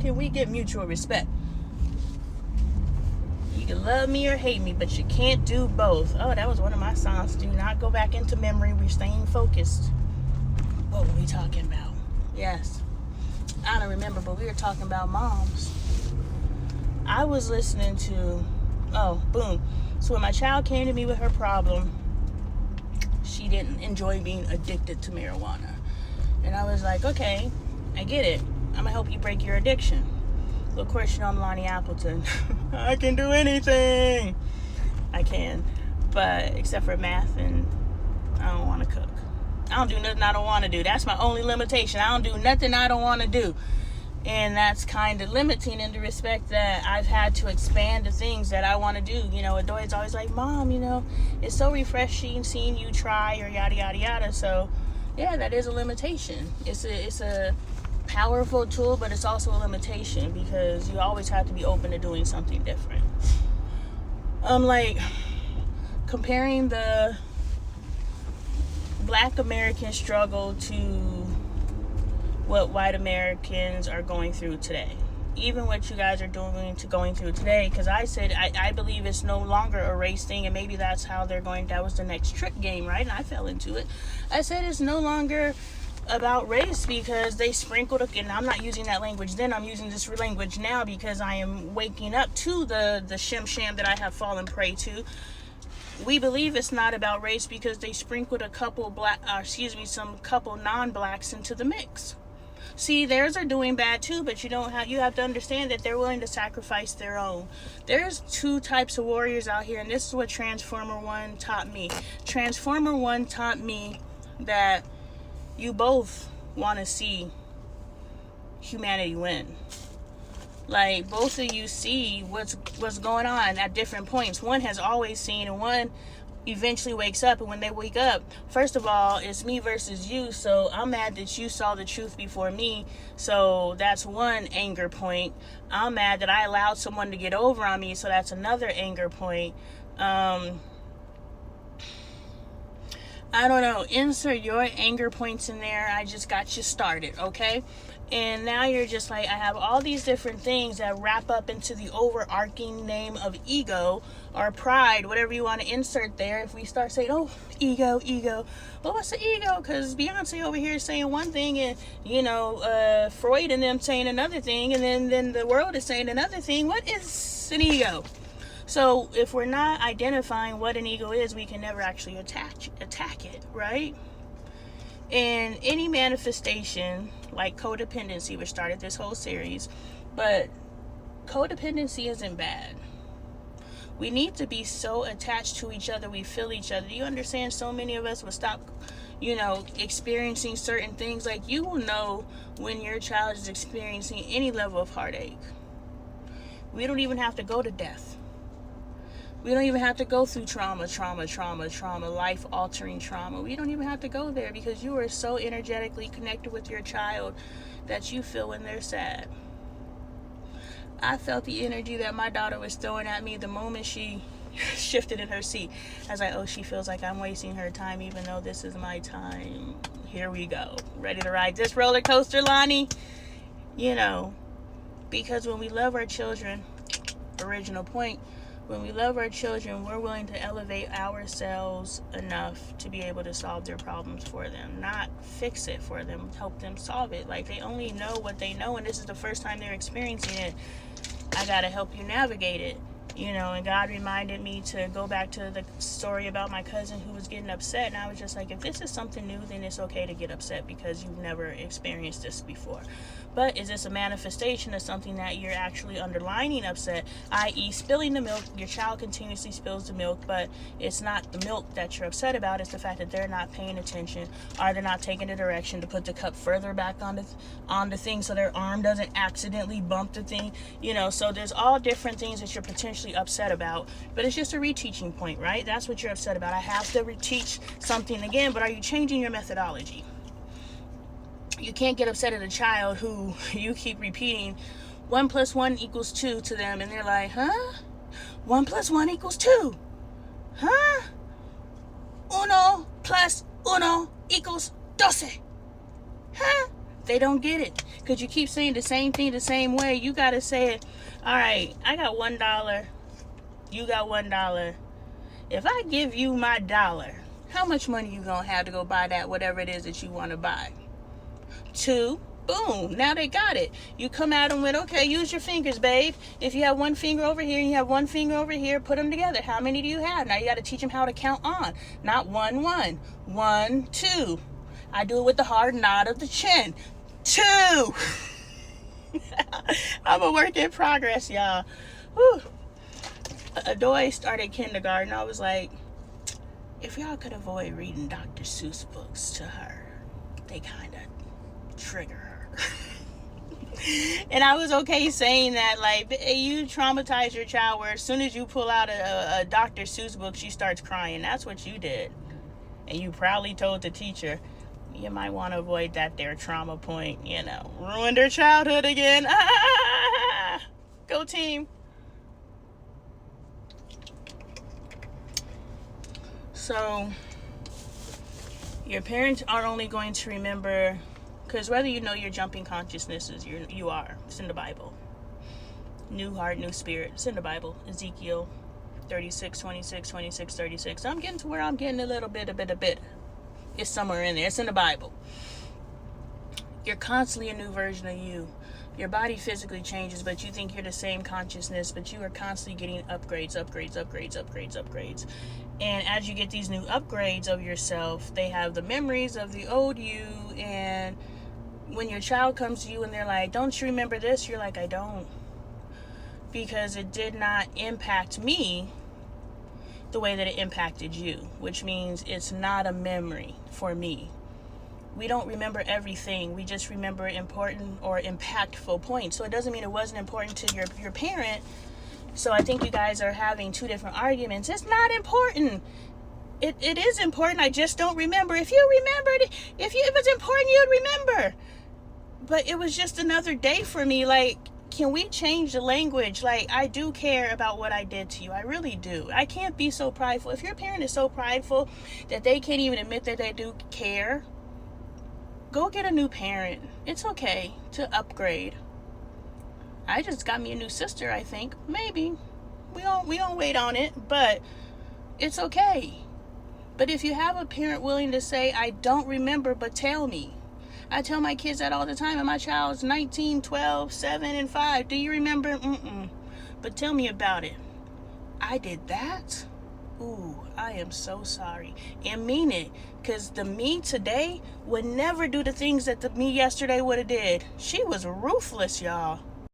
can we get mutual respect? You can love me or hate me, but you can't do both. Oh, that was one of my songs. Do not go back into memory. We're staying focused. What were we talking about? Yes. I don't remember, but we were talking about moms. I was listening to, so when my child came to me with her problem, she didn't enjoy being addicted to marijuana. And I was like, okay, I get it. I'm going to help you break your addiction. So of course, you know I'm LoneeAppleton. I can do anything. I can. But except for math, and I don't want to cook. I don't do nothing I don't want to do. That's my only limitation. I don't do nothing I don't want to do. And that's kind of limiting in the respect that I've had to expand the things that I want to do. You know, Adoy's always like, Mom, you know, it's so refreshing seeing you try, or yada, yada, yada. So, yeah, that is a limitation. It's a powerful tool, but it's also a limitation because you always have to be open to doing something different. Like, comparing the Black American struggle to what white Americans are going through today. Even what you guys are going through today, because I said I believe it's no longer a race thing, and maybe that's how they're going. That was the next trick game, right? And I fell into it. I said it's no longer about race because they sprinkled, and I'm not using that language then, I'm using this language now because I am waking up to the sham that I have fallen prey to. We believe it's not about race because they sprinkled a couple some couple non-blacks into the mix. See, theirs are doing bad too, but you have to understand that they're willing to sacrifice their own. There's two types of warriors out here, and this is what Transformer 1 taught me. Transformer 1 taught me that you both want to see humanity win. Like, both of you see what's going on at different points. One has always seen, and one eventually wakes up. And when they wake up, first of all, it's me versus you. So I'm mad that you saw the truth before me. So that's one anger point. I'm mad that I allowed someone to get over on me. So that's another anger point. I don't know. Insert your anger points in there. I just got you started, okay? And now you're just like, I have all these different things that wrap up into the overarching name of ego or pride, whatever you want to insert there. If we start saying, oh, ego. Well, what's the ego? Because Beyonce over here is saying one thing, and, you know, Freud and them saying another thing, and then the world is saying another thing. What is an ego? So if we're not identifying what an ego is, we can never actually attack it, right? And any manifestation, like codependency, which started this whole series, but codependency isn't bad. We need to be so attached to each other, we feel each other. Do you understand? So many of us will stop, experiencing certain things. Like, you will know when your child is experiencing any level of heartache. We don't even have to go to death. We don't even have to go through trauma, life-altering trauma. We don't even have to go there because you are so energetically connected with your child that you feel when they're sad. I felt the energy that my daughter was throwing at me the moment she shifted in her seat. I was like, oh, she feels like I'm wasting her time even though this is my time. Here we go. Ready to ride this roller coaster, Lonnie? Because when we love our children, original point, when we love our children, we're willing to elevate ourselves enough to be able to solve their problems for them, not fix it for them, help them solve it. Like, they only know what they know, and this is the first time they're experiencing it. I gotta help you navigate it, and God reminded me to go back to the story about my cousin who was getting upset, and I was just like, if this is something new, then it's okay to get upset because you've never experienced this before. But is this a manifestation of something that you're actually underlining upset, i.e. spilling the milk? Your child continuously spills the milk, but it's not the milk that you're upset about. It's the fact that they're not paying attention, or they're not taking the direction to put the cup further back on the thing so their arm doesn't accidentally bump the thing. So there's all different things that you're potentially upset about, but it's just a reteaching point, right? That's what you're upset about. I have to reteach something again, but are you changing your methodology? You can't get upset at a child who you keep repeating 1 + 1 = 2 to them, and they're like, huh? 1 + 1 = 2. Huh? 1 + 1 = 12. Huh? They don't get it because you keep saying the same thing the same way. You got to say it. All right, I got $1. You got $1. If I give you my dollar, how much money you going to have to go buy that, whatever it is that you want to buy? 2. Boom. Now they got it. You come at them with, okay, use your fingers, babe. If you have one finger over here and you have one finger over here, put them together. How many do you have? Now you got to teach them how to count on. Not 1, 1. 1, 2. I do it with the hard nod of the chin. 2. I'm a work in progress, y'all. Whew. Adoy started kindergarten. I was like, if y'all could avoid reading Dr. Seuss books to her, they kind of trigger her. And I was okay saying that, like, you traumatize your child where as soon as you pull out a Dr. Seuss book, she starts crying. That's what you did. And you proudly told the teacher, you might want to avoid that there trauma point, ruined her childhood again. Go team. So your parents are only going to remember, because whether you know you're jumping consciousnesses, you are. It's in the Bible. New heart, new spirit. It's in the Bible. Ezekiel 36, 26, 26, 36. I'm getting to where I'm getting a little bit. It's somewhere in there. It's in the Bible. You're constantly a new version of you. Your body physically changes, but you think you're the same consciousness, but you are constantly getting upgrades. And as you get these new upgrades of yourself, they have the memories of the old you. And when your child comes to you and they're like, don't you remember this? You're like, I don't. Because it did not impact me the way that it impacted you, which means it's not a memory for me. We don't remember everything. We just remember important or impactful points. So it doesn't mean it wasn't important to your parent. So I think you guys are having two different arguments. It's not important. It is important. I just don't remember. If you remembered, if it was important, you'd remember. But it was just another day for me. Like, can we change the language? Like, I do care about what I did to you. I really do. I can't be so prideful. If your parent is so prideful that they can't even admit that they do care, go get a new parent. It's okay to upgrade. I just got me a new sister, I think. Maybe. We don't wait on it, but it's okay. But if you have a parent willing to say, I don't remember, but tell me. I tell my kids that all the time, and my child's 19, 12, 7, and 5. Do you remember? But tell me about it. I did that? Ooh, I am so sorry. And mean it. Because the me today would never do the things that the me yesterday would have did. She was ruthless, y'all.